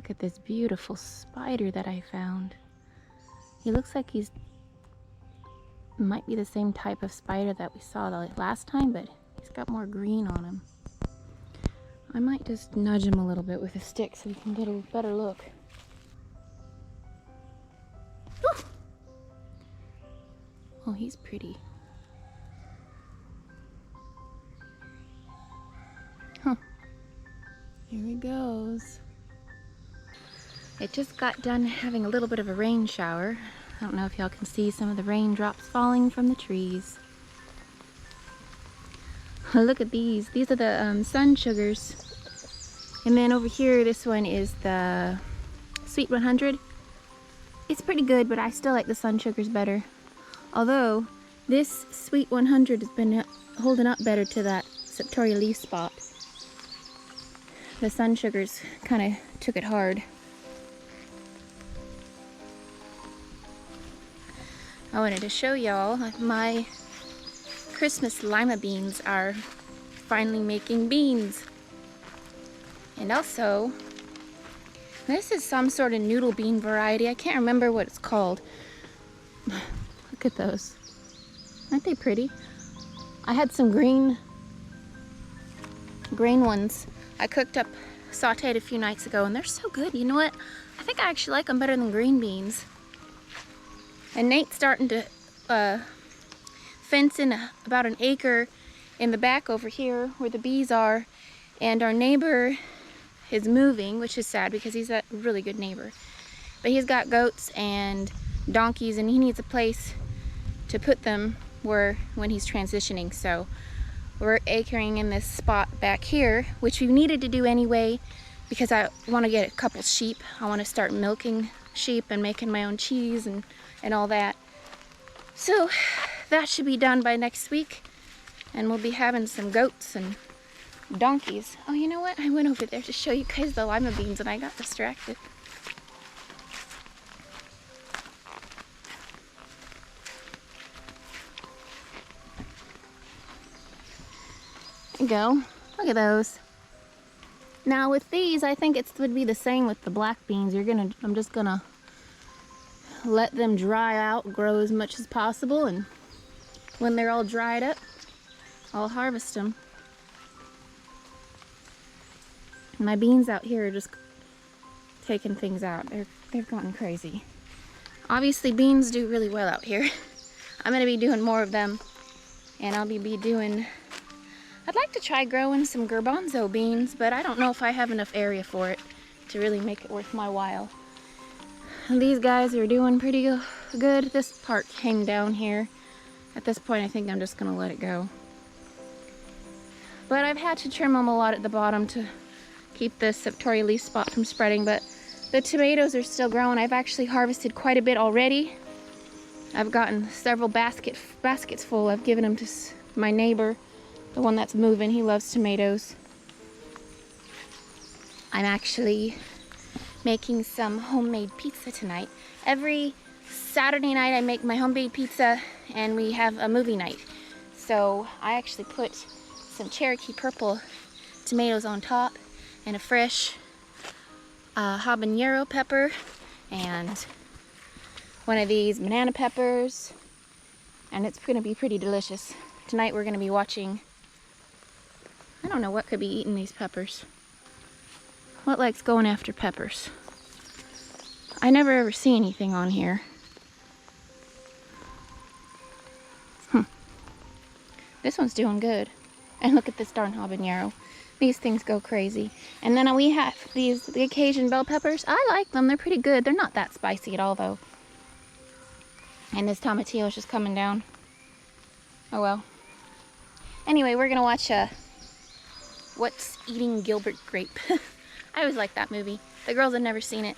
Look at this beautiful spider that I found. He looks like might be the same type of spider that we saw the last time, but he's got more green on him. I might just nudge him a little bit with a stick so we can get a better look. Ooh! Oh, he's pretty. Huh. Here he goes. It just got done having a little bit of a rain shower. I don't know if y'all can see some of the raindrops falling from the trees. Look at these. These are the sun sugars. And then over here, this one is the Sweet 100. It's pretty good, but I still like the sun sugars better. Although, this Sweet 100 has been holding up better to that Septoria leaf spot. The sun sugars kind of took it hard. I wanted to show y'all my Christmas lima beans are finally making beans. And also, this is some sort of noodle bean variety. I can't remember what it's called. Look at those. Aren't they pretty? I had some green ones I cooked up, sauteed a few nights ago, and they're so good. You know what? I think I actually like them better than green beans. And Nate's starting to fence in about an acre in the back over here where the bees are. And our neighbor is moving, which is sad because he's a really good neighbor. But he's got goats and donkeys and he needs a place to put them when he's transitioning. So we're acring in this spot back here, which we needed to do anyway because I want to get a couple sheep. I want to start milking sheep and making my own cheese and all that. So that should be done by next week, and we'll be having some goats and donkeys. Oh, you know what? I went over there to show you guys the lima beans and I got distracted. There you go. Look at those. Now with these, I think it would be the same with the black beans. I'm just gonna let them dry out, grow as much as possible, and when they're all dried up, I'll harvest them. My beans out here are just taking things out. They've gotten crazy. Obviously beans do really well out here. I'm gonna be doing more of them, and I'll be doing, I'd like to try growing some garbanzo beans, but I don't know if I have enough area for it to really make it worth my while. And these guys are doing pretty good. This part came down here. At this point, I think I'm just gonna let it go. But I've had to trim them a lot at the bottom to keep the Septoria leaf spot from spreading, but the tomatoes are still growing. I've actually harvested quite a bit already. I've gotten several baskets full. I've given them to my neighbor, the one that's moving. He loves tomatoes. I'm actually making some homemade pizza tonight. Every Saturday night I make my homemade pizza and we have a movie night. So I actually put some Cherokee purple tomatoes on top and a fresh habanero pepper and one of these banana peppers, and it's gonna be pretty delicious. Tonight we're gonna be watching, I don't know what could be eating these peppers. What likes going after peppers? I never ever see anything on here. This one's doing good. And look at this darn habanero. These things go crazy. And then we have the occasion bell peppers. I like them. They're pretty good. They're not that spicy at all, though. And this tomatillo is just coming down. Oh well. Anyway, we're gonna watch What's Eating Gilbert Grape. I always liked that movie. The girls had never seen it,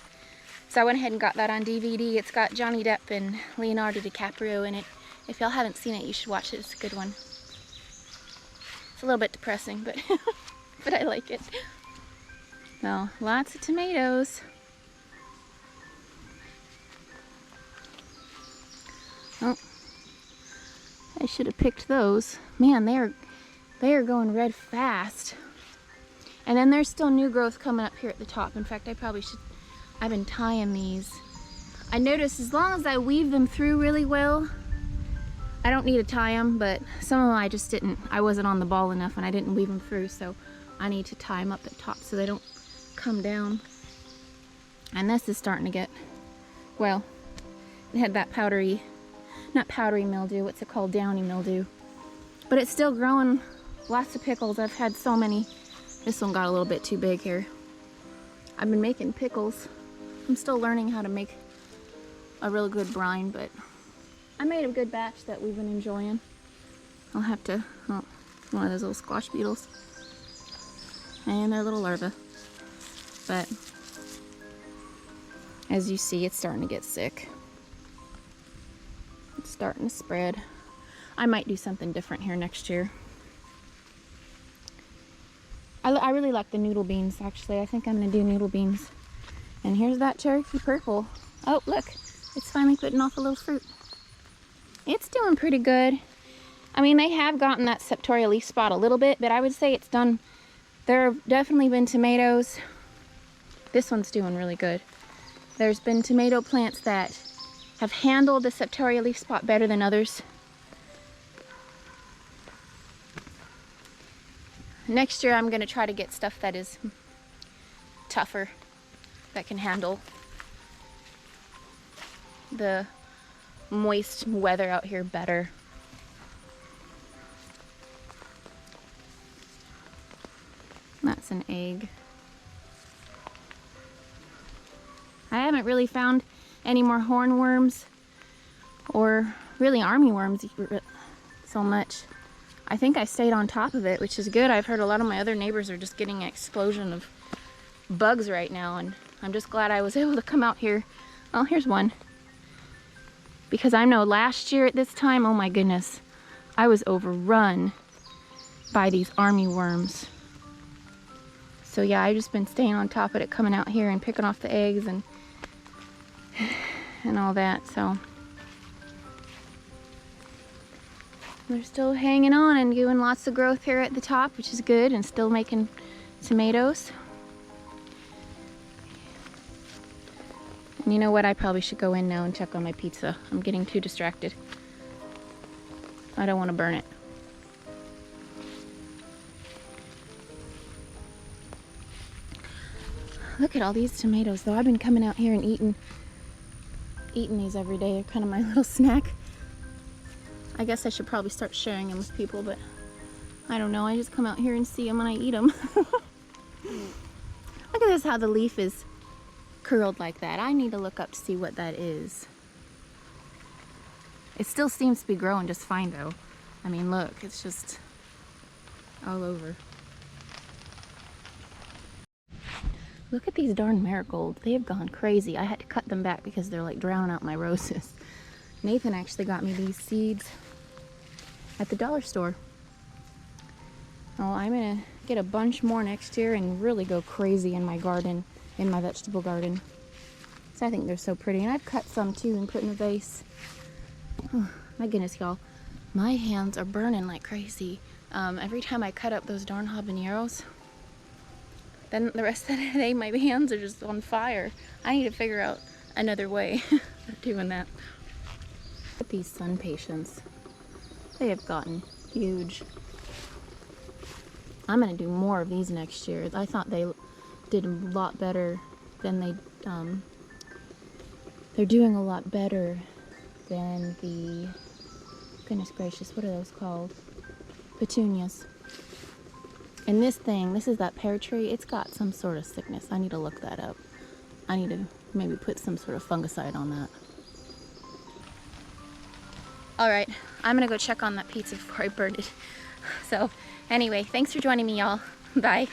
so I went ahead and got that on DVD. It's got Johnny Depp and Leonardo DiCaprio in it. If y'all haven't seen it, you should watch it. It's a good one. It's a little bit depressing, but but I like it. So, lots of tomatoes. Oh, I should have picked those. Man, they are going red fast. And then there's still new growth coming up here at the top. In fact, I probably should I've been tying these. I noticed as long as I weave them through really well, I don't need to tie them, but some of them I just didn't. I wasn't on the ball enough and I didn't weave them through, so I need to tie them up at top so they don't come down. And this is starting to get, well, it had that powdery, not powdery mildew, what's it called, downy mildew. But it's still growing lots of pickles. I've had so many. This one got a little bit too big here. I've been making pickles. I'm still learning how to make a real good brine, but I made a good batch that we've been enjoying. I'll have to, oh, one of those little squash beetles. And their little larvae. But as you see, it's starting to get sick. It's starting to spread. I might do something different here next year. I really like the noodle beans, actually. I think I'm gonna do noodle beans. And here's that Cherokee purple. Oh, look, it's finally putting off a little fruit. It's doing pretty good. I mean, they have gotten that Septoria leaf spot a little bit, but I would say it's done. There have definitely been tomatoes. This one's doing really good. There's been tomato plants that have handled the Septoria leaf spot better than others. Next year I'm going to try to get stuff that is tougher, that can handle the moist weather out here better. That's an egg. I haven't really found any more hornworms or really armyworms so much. I think I stayed on top of it, which is good. I've heard a lot of my other neighbors are just getting an explosion of bugs right now, and I'm just glad I was able to come out here. Oh, here's one. Because I know last year at this time, oh my goodness, I was overrun by these armyworms. So yeah, I've just been staying on top of it, coming out here and picking off the eggs and all that, so. They're still hanging on and doing lots of growth here at the top, which is good, and still making tomatoes. And you know what? I probably should go in now and check on my pizza. I'm getting too distracted. I don't want to burn it. Look at all these tomatoes, though. I've been coming out here and eating these every day. They're kind of my little snack. I guess I should probably start sharing them with people, but I don't know. I just come out here and see them and I eat them. Look at this, how the leaf is curled like that. I need to look up to see what that is. It still seems to be growing just fine, though. I mean, look, it's just all over. Look at these darn marigolds. They have gone crazy. I had to cut them back because they're like drowning out my roses. Nathan actually got me these seeds at the dollar store. Oh, I'm gonna get a bunch more next year and really go crazy in my garden, in my vegetable garden. So I think they're so pretty. And I've cut some too and put in a vase. Oh, my goodness, y'all. My hands are burning like crazy. Every time I cut up those darn habaneros, then the rest of the day my hands are just on fire. I need to figure out another way of doing that. Look at these sun patients. They have gotten huge. I'm gonna do more of these next year. I thought they did a lot better than they're doing a lot better than the, goodness gracious, what are those called? Petunias. And this is that pear tree, it's got some sort of sickness. I need to look that up. I need to maybe put some sort of fungicide on that. All right, I'm gonna go check on that pizza before I burn it. So anyway, thanks for joining me, y'all. Bye.